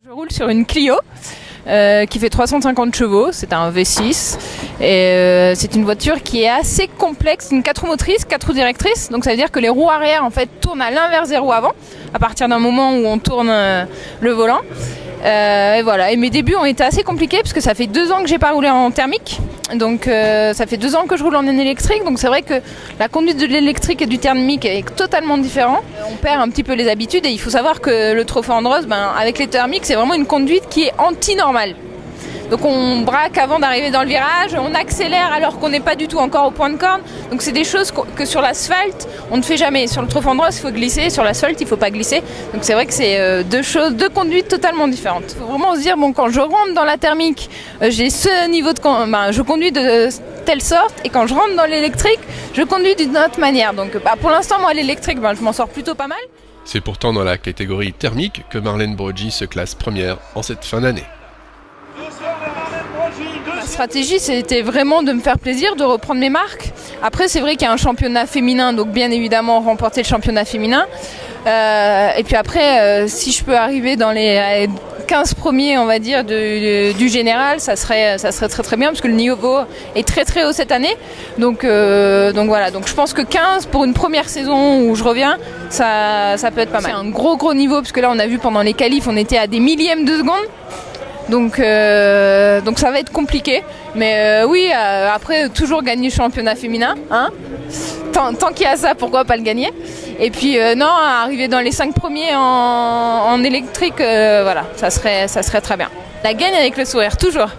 Je roule sur une Clio qui fait 350 chevaux, c'est un V6 et c'est une voiture qui est assez complexe, une 4 roues motrices, 4 roues directrices, donc ça veut dire que les roues arrière en fait tournent à l'inverse des roues avant à partir d'un moment où on tourne le volant. Et voilà. Et mes débuts ont été assez compliqués parce que ça fait 2 ans que j'ai pas roulé en thermique, donc ça fait 2 ans que je roule en électrique, donc c'est vrai que la conduite de l'électrique et du thermique est totalement différente. On perd un petit peu les habitudes et il faut savoir que le Trophée Andros, avec les thermiques, c'est vraiment une conduite qui est anti-normale. Donc on braque avant d'arriver dans le virage, on accélère alors qu'on n'est pas du tout encore au point de corne. Donc c'est des choses que sur l'asphalte, on ne fait jamais. Sur le Trophée Andros, il faut glisser, sur l'asphalte, il ne faut pas glisser. Donc c'est vrai que c'est deux conduites totalement différentes. Il faut vraiment se dire, bon, quand je rentre dans la thermique, j'ai ce niveau de je conduis de telle sorte, et quand je rentre dans l'électrique, je conduis d'une autre manière. Donc pour l'instant, moi, l'électrique, je m'en sors plutôt pas mal. C'est pourtant dans la catégorie thermique que Marlène Broggi se classe première en cette fin d'année. Ma stratégie, c'était vraiment de me faire plaisir, de reprendre mes marques. Après, c'est vrai qu'il y a un championnat féminin, donc bien évidemment remporter le championnat féminin. Et puis après, si je peux arriver dans les 15 premiers, on va dire, du général, ça serait très très bien, parce que le niveau est très très haut cette année. Donc voilà, donc je pense que 15 pour une première saison où je reviens, ça peut être pas mal. C'est un gros niveau, parce que là on a vu pendant les qualifs, on était à des millièmes de seconde. Donc ça va être compliqué, mais oui, après toujours gagner le championnat féminin, hein, tant qu'il y a ça, pourquoi pas le gagner. Et puis non, arriver dans les 5 premiers en électrique, voilà, ça serait très bien. La gagne avec le sourire, toujours.